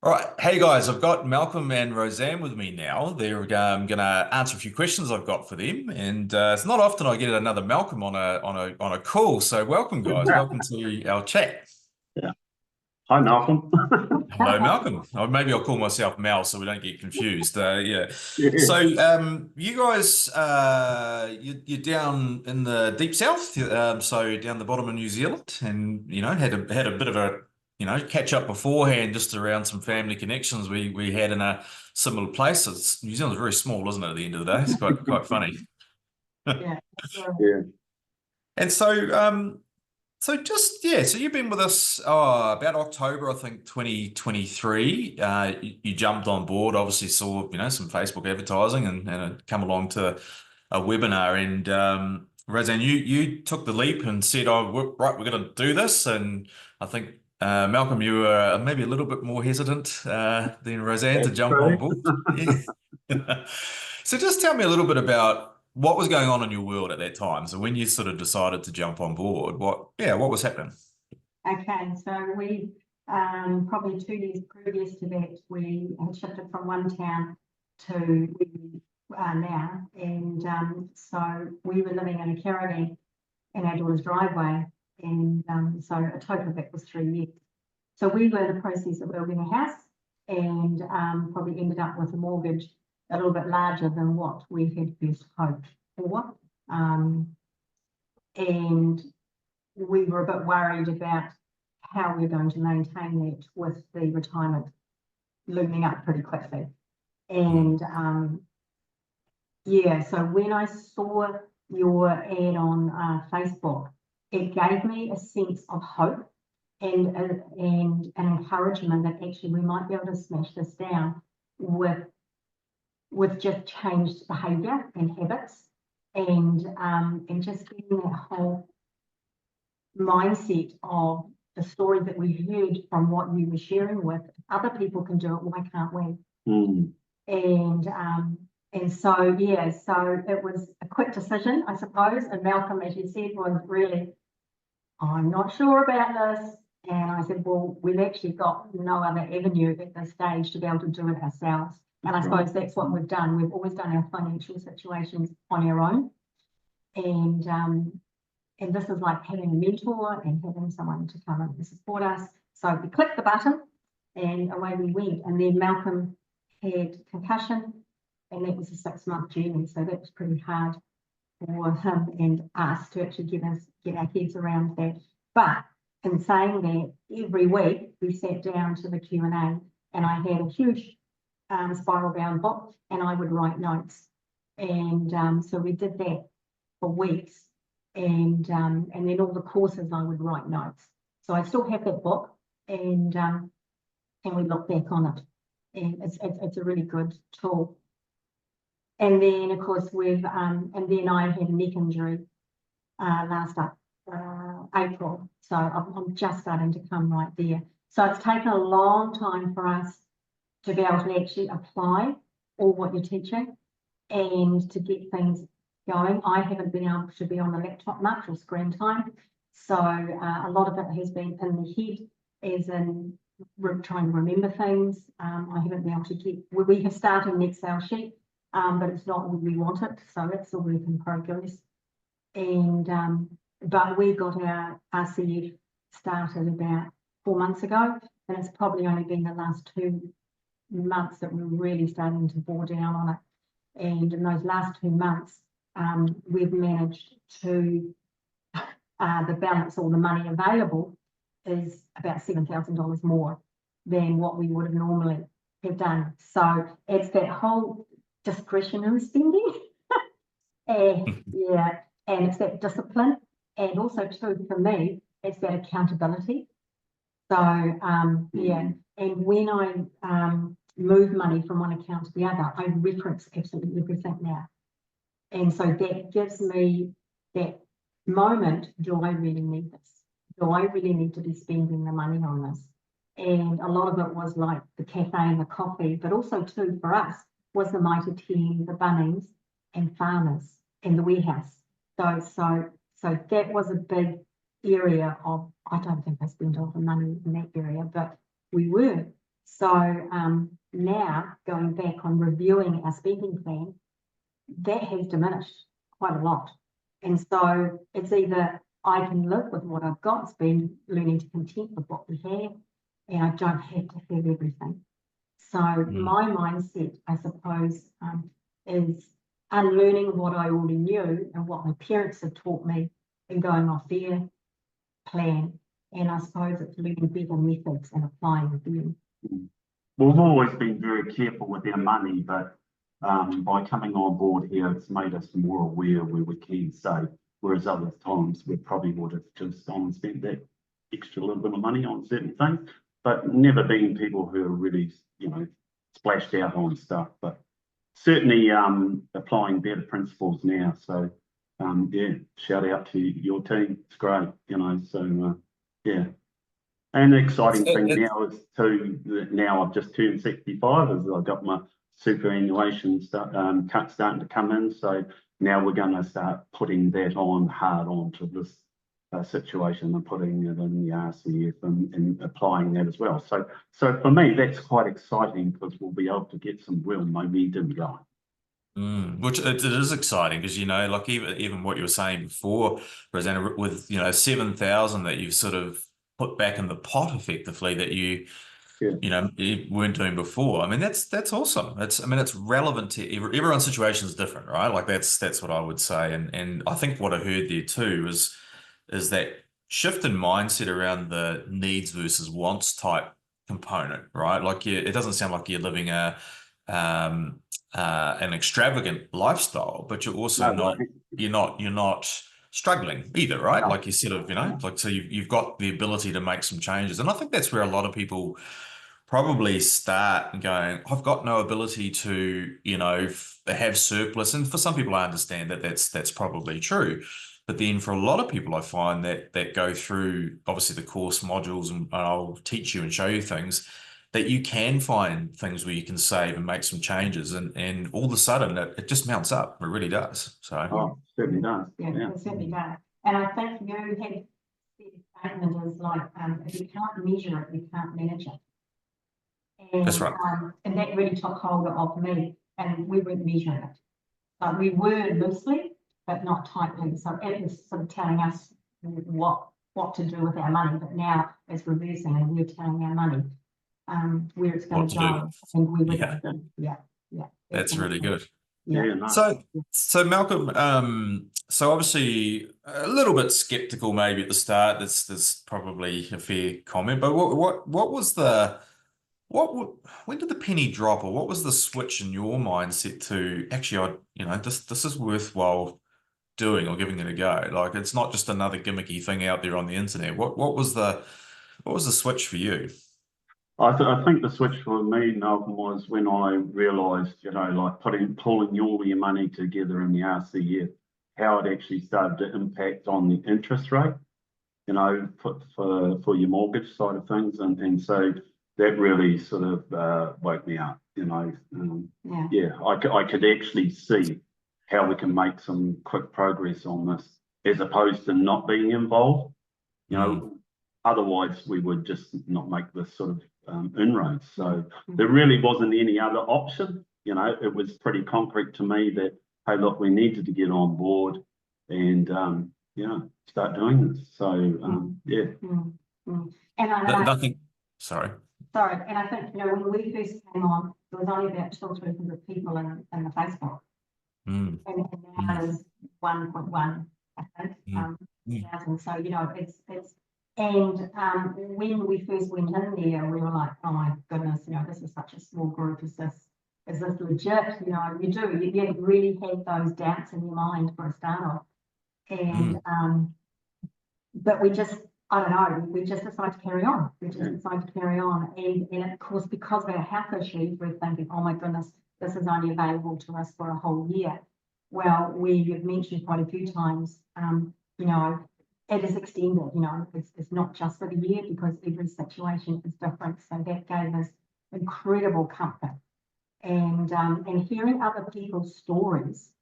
All right, hey guys, I've got Malcolm and Roseanne with me now. They're going to answer a few questions I've got for them, and it's not often I get another Malcolm on a call. So welcome, guys. Welcome to our chat. Yeah. Hi, Malcolm. Hello, Malcolm. Maybe I'll call myself Mal so we don't get confused. Yeah. So Yeah. you guys, you're down in the deep south, so down the bottom of New Zealand, and had a bit of a catch up beforehand just around some family connections we had in a similar place. New Zealand's very small, isn't it? At the end of the day, it's quite funny. Yeah. Yeah. And so just yeah, so you've been with us about October, I think, 2023. You jumped on board, obviously saw, some Facebook advertising and had come along to a webinar. And Roseanne, you took the leap and said, "Oh, we're going to do this." And I think Malcolm, you were maybe a little bit more hesitant than Roseanne to That's jump on true. board. Yeah. So just tell me a little bit about what was going on in your world at that time. So when you sort of decided to jump on board, what was happening? Okay, so we probably 2 years previous to that, we had shifted from one town to where we are now, and so we were living in a caravan in our daughter's driveway, and so a total of that was 3 years. So we were in the process of building a house, and probably ended up with a mortgage a little bit larger than what we had first hoped for. And we were a bit worried about how we're going to maintain that with the retirement looming up pretty quickly. And yeah, so when I saw your ad on Facebook, it gave me a sense of hope and an encouragement that actually we might be able to smash this down with just changed behaviour and habits, and just getting that whole mindset of the story that we heard from what you were sharing with other people can do it, why can't we? Mm. And so yeah, so it was a quick decision, I suppose. And Malcolm, as you said, was really, I'm not sure about this. And I said, well, we've actually got no other avenue at this stage to be able to do it ourselves. And I suppose that's what we've done. We've always done our financial situations on our own. And this is like having a mentor and having someone to come and support us. So we clicked the button and away we went. And then Malcolm had concussion, and that was a 6-month journey. So that was pretty hard for him and us to actually get our heads around that. But in saying that, every week we sat down to the Q&A, and I had a huge spiral bound book, and I would write notes. And so we did that for weeks. And then all the courses I would write notes. So I still have that book, and we look back on it, and it's a really good tool. And then of course and then I had a neck injury last April, so I'm just starting to come right there. So it's taken a long time for us to be able to actually apply all what you're teaching and to get things going. I haven't been able to be on the laptop much or screen time. So a lot of it has been in the head, as in trying to remember things. I haven't been able to we have started an Excel sheet, but it's not what we want it. So it's a work in progress. And but we got our RCF started about 4 months ago, and it's probably only been the last 2 months that we're really starting to bore down on it. And in those last 2 months, we've managed to, the balance or the money available is about $7,000 more than what we would have normally have done. So it's that whole discretionary spending. And yeah, and it's that discipline. And also too, for me, it's that accountability. So yeah, and when I move money from one account to the other, I reference absolutely everything now. And so that gives me that moment, do I really need this? Do I really need to be spending the money on this? And a lot of it was like the cafe and the coffee, but also too for us was the Mitre 10, the Bunnings and farmers and the warehouse. So that was a big area of, I don't think I spent all the money in that area, but we were So now going back on reviewing our spending plan, that has diminished quite a lot. And so it's either I can live with what I've got, it's been learning to content with what we have, and I don't have to have everything. So my mindset, I suppose, is unlearning what I already knew and what my parents have taught me and going off their plan. And I suppose it's learning better methods and applying them. We've always been very careful with our money, but by coming on board here, it's made us more aware where we can save, whereas other times we probably would have just gone and spent that extra little bit of money on certain things, but never been people who are really, you know, splashed out on stuff, but certainly applying better principles now. So yeah, shout out to your team. It's great, you know, so yeah. And the exciting thing now is too, that now I've just turned 65, as I've got my superannuation cut starting to come in. So now we're going to start putting that on hard onto this situation and putting it in the RCF and applying that as well. So for me, that's quite exciting because we'll be able to get some real momentum going. Which it is exciting because, you know, like even what you were saying before, Roseanne, with, you know, 7,000 that you've sort of put back in the pot effectively that you know, you weren't doing before. I mean, that's awesome. I mean, it's relevant to everyone's situation is different, right? Like that's what I would say. And I think what I heard there too is that shift in mindset around the needs versus wants type component, right? Like it doesn't sound like you're living an extravagant lifestyle, but you're also you're not struggling either, right? Like you sort of, you know, like so you've got the ability to make some changes. And I think that's where a lot of people probably start going, I've got no ability to, you know, have surplus. And for some people, I understand that that's probably true. But then for a lot of people, I find that go through obviously the course modules and I'll teach you and show you things that you can find things where you can save and make some changes. And all of a sudden it just mounts up. It really does. So certainly does. Yeah, it certainly does. And I think you had said a statement is like, if you can't measure it, you can't manage it. And, that's right. And that really took hold of me, and we weren't measuring it. But we were loosely, but not tightly. So it was sort of telling us what to do with our money. But now it's reversing, and we're telling our money where it's going to go. And we were yeah. That's really good. Yeah, nice. So Malcolm, so obviously a little bit skeptical maybe at the start. That's probably a fair comment. But what was when did the penny drop, or what was the switch in your mindset to actually, you know, this is worthwhile doing or giving it a go? Like it's not just another gimmicky thing out there on the internet. What was the switch for you? I think the switch for me, Malcolm, was when I realised, you know, like pulling all your money together in the RCF, how it actually started to impact on the interest rate, you know, for your mortgage side of things, and so that really sort of woke me up, you know. I could actually see how we can make some quick progress on this, as opposed to not being involved, you know. Otherwise, we would just not make this sort of inroads. So there really wasn't any other option. You know, it was pretty concrete to me that, hey, look, we needed to get on board and, you know, start doing this. So, yeah. And sorry. And I think, you know, when we first came on, there was only about 200 or 300 people in the Facebook. And now there's 1.1, I think, thousand. So, you know, it's and when we first went in there, we were like, oh my goodness, you know, this is such a small group. Is this legit? You know, you really had those doubts in your mind for a start off. And but we just, I don't know, we just decided to carry on. And of course, because of our health issues, we're thinking, oh my goodness, this is only available to us for a whole year. Well, we've mentioned quite a few times, you know, it is extended, you know, it's not just for the year because every situation is different. So that gave us incredible comfort. And hearing other people's stories,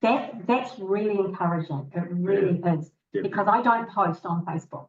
that's really encouraging. It really is. Because I don't post on Facebook.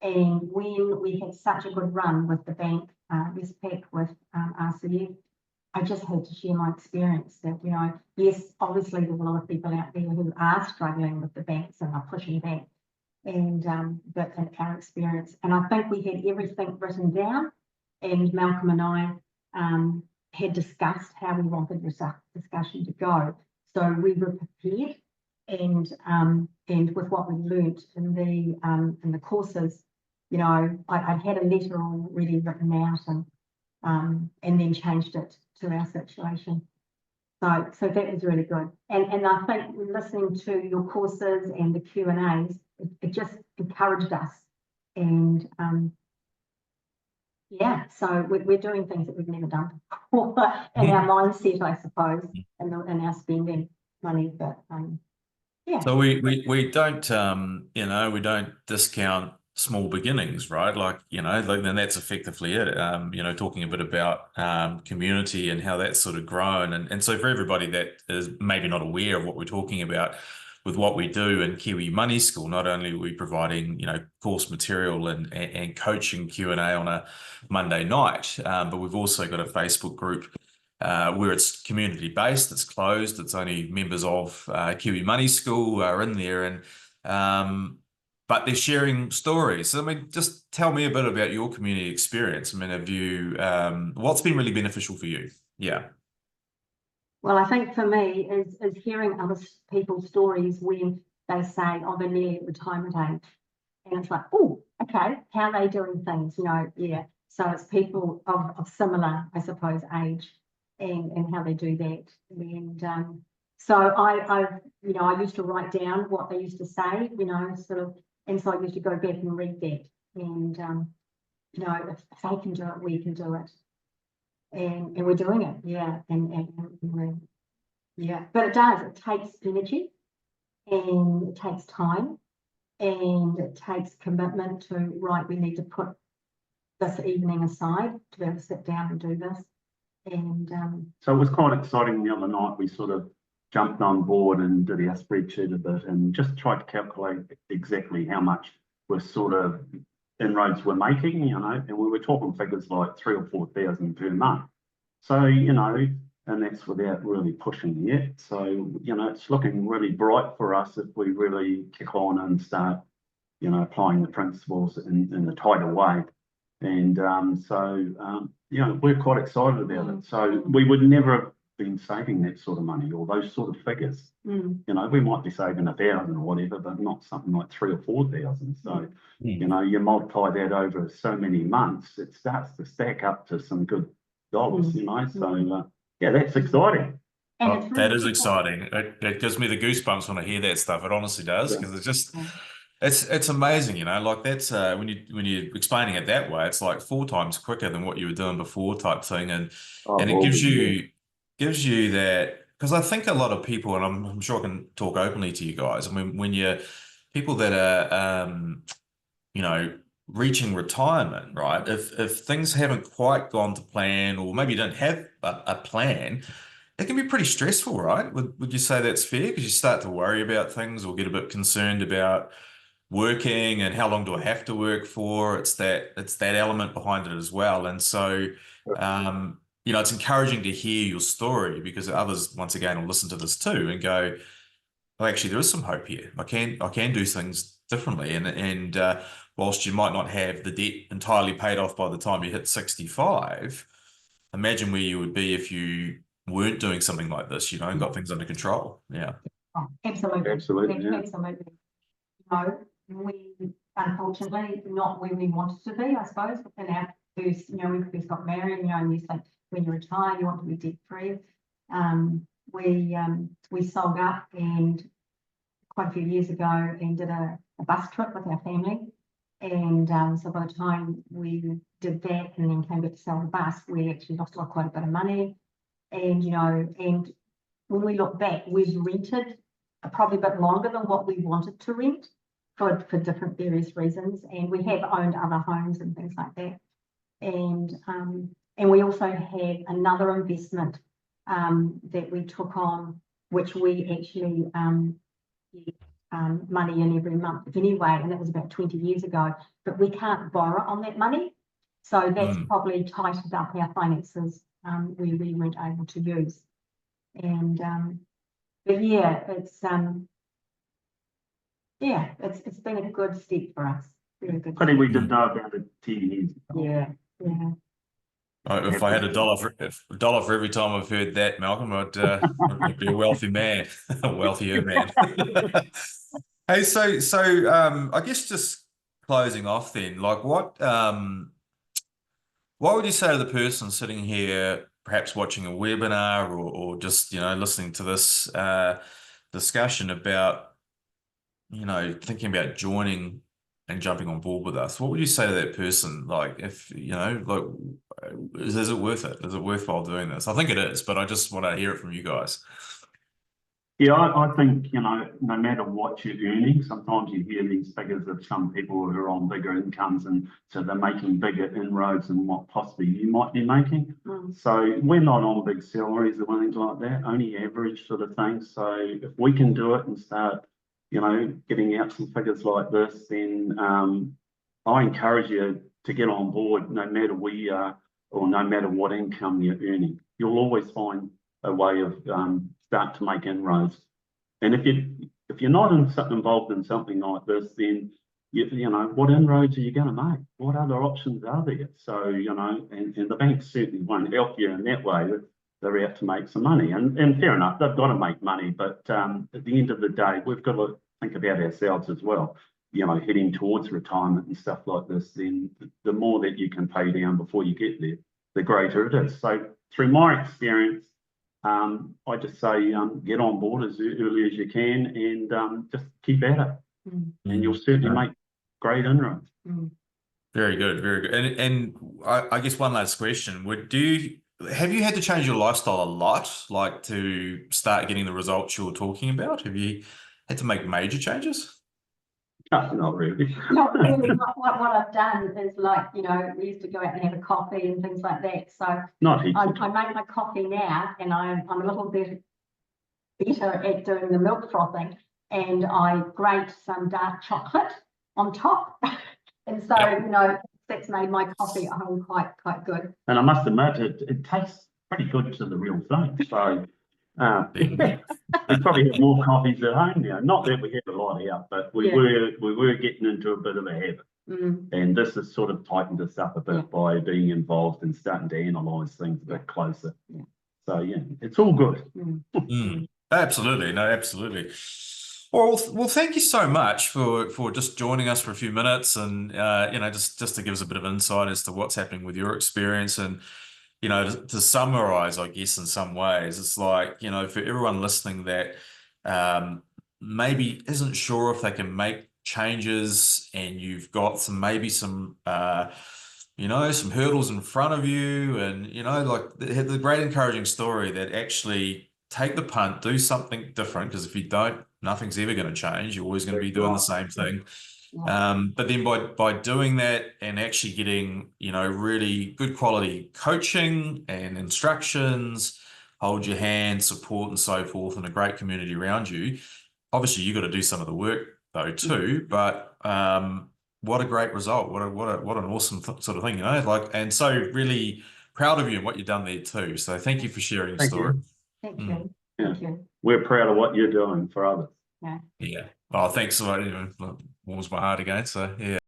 And when we had such a good run with the bank Westpac with RCF, I just had to share my experience that, you know, yes, obviously there's a lot of people out there who are struggling with the banks and are pushing back, and but in our experience, and I think we had everything written down, and Malcolm and I had discussed how we wanted this discussion to go. So we were prepared, and with what we learnt in the courses, you know, I'd had a letter already written out, and then changed it to our situation. So that was really good. And I think listening to your courses and the Q&As, it just encouraged us. And yeah, so we're doing things that we've never done before in our mindset, I suppose, in our spending money. But yeah. So we don't you know, we don't discount small beginnings, right? Like, you know, then that's effectively it. You know, talking a bit about community and how that's sort of grown. And so for everybody that is maybe not aware of what we're talking about with what we do in Kiwi Money School, not only are we providing, you know, course material and coaching Q&A on a Monday night, but we've also got a Facebook group where it's community based, it's closed, it's only members of Kiwi Money School are in there, and but they're sharing stories. So, I mean, just tell me a bit about your community experience. I mean, have you, what's been really beneficial for you? Yeah. Well, I think for me is hearing other people's stories when they say, oh, they're nearly at retirement age. And it's like, oh, okay, how are they doing things? You know, yeah. So it's people of similar, I suppose, age and how they do that. And so you know, I used to write down what they used to say, you know, sort of, and so I used to go back and read that. And, you know, if they can do it, we can do it. And we're doing it, yeah. And we're, yeah, but it does, it takes energy, and it takes time, and it takes commitment to, right, we need to put this evening aside to be able to sit down and do this. And so it was quite exciting the other night. We sort of jumped on board and did our spreadsheet a bit and just tried to calculate exactly how much we're sort of inroads we're making, you know, and we were talking figures like 3,000 or 4,000 per month. So, you know, and that's without really pushing yet. So, you know, it's looking really bright for us if we really kick on and start, you know, applying the principles in a tighter way. And you know, we're quite excited about it. So we would never have been saving that sort of money or those sort of figures. You know, we might be saving 1,000 or whatever, but not something like 3,000 or 4,000. So, you know, you multiply that over so many months, it starts to stack up to some good dollars, you know. So, yeah, that's exciting. and Oh, it's really that is people. exciting. It gives me the goosebumps when I hear that stuff. It honestly does, because it's just it's amazing, you know. Like that's when you're explaining it that way, it's like 4 times quicker than what you were doing before, type thing, and it gives you that, because I think a lot of people, and I'm sure I can talk openly to you guys. I mean, when you're people that are you know, reaching retirement, right? If things haven't quite gone to plan, or maybe you don't have a plan, it can be pretty stressful, right? Would you say that's fair? Because you start to worry about things or get a bit concerned about working and how long do I have to work for? It's that element behind it as well. And so you know, it's encouraging to hear your story, because others, once again, will listen to this too and go, oh, actually, there is some hope here. I can do things differently. And whilst you might not have the debt entirely paid off by the time you hit 65, imagine where you would be if you weren't doing something like this, you know, and got things under control. Yeah. Oh, absolutely. Absolutely, yeah. Absolutely. No, we unfortunately not where we wanted to be, I suppose, in our first, you know, when we first got married, you know, and you think when you retire, you want to be debt free. We sold up and quite a few years ago and did a bus trip with our family. And so by the time we did that and then came back to sell the bus, we actually lost quite a bit of money. And, you know, and when we look back, we've rented probably a bit longer than what we wanted to rent for different various reasons. And we have owned other homes and things like that. And we also had another investment that we took on, which we actually get money in every month anyway, and that was about 20 years ago. But we can't borrow on that money. So that's probably tightened up our finances where we weren't able to use. And but yeah, it's been a good step for us. Very good. Pity we didn't know about it 10 years ago. Yeah. If I had a dollar for every time I've heard that, Malcolm, I'd be a wealthy man, a wealthier man. Hey, so I guess just closing off then, like what would you say to the person sitting here, perhaps watching a webinar or just, listening to this discussion about, thinking about joining and jumping on board with us? What would you say to that person? Like, if, like, is it worth it? Is it worthwhile doing this? I think it is, but I just want to hear it from you guys. Yeah, I think, no matter what you're earning, sometimes you hear these figures of some people who are on bigger incomes, and so they're making bigger inroads than what possibly you might be making. So we're not on big salaries or anything like that, only average sort of thing. So if we can do it and start, getting out some figures like this, then I encourage you to get on board, no matter where you are or no matter what income you're earning. You'll always find a way of start to make inroads. And if you're not involved in something like this, then what inroads are you going to make? What other options are there? So and the banks certainly won't help you in that way. They're out to make some money, and fair enough, they've got to make money. But at the end of the day, we've got to think about ourselves as well. Heading towards retirement and stuff like this, then the more that you can pay down before you get there, the greater it is. So through my experience, I just say get on board as early as you can, and just keep at it, and you'll certainly make great inroads. Very good, very good. And I guess one last question: have you had to change your lifestyle a lot, like to start getting the results you're talking about? Have you had to make major changes? No, not really. Not really. What I've done is, like, we used to go out and have a coffee and things like that. So I make my coffee now, and I'm a little bit better at doing the milk frothing, and I grate some dark chocolate on top. And so, that's made my coffee at home quite good. And I must admit, it tastes pretty good to the real thing. So we probably have more coffees at home now. Not that we have a lot out, but we were getting into a bit of a habit. And this has sort of tightened us up a bit by being involved and starting to analyse things a bit closer. So it's all good. Absolutely, no, absolutely. Well, thank you so much for just joining us for a few minutes, and just to give us a bit of insight as to what's happening with your experience. And to summarize, I guess, in some ways, it's like, for everyone listening that maybe isn't sure if they can make changes, and you've got some hurdles in front of you, and like the great encouraging story that actually take the punt, do something different, because if you don't, nothing's ever going to change. You're always going to be doing the same thing. But then by doing that and actually getting, really good quality coaching and instructions, hold your hand, support and so forth, and a great community around you, obviously you've got to do some of the work though too, but what a great result. What an awesome sort of thing, and so really proud of you and what you've done there too. So thank you for sharing your story. Thank you. Thank you. We're proud of what you're doing for others. Yeah. Oh, thanks so much. Warms my heart again. So yeah.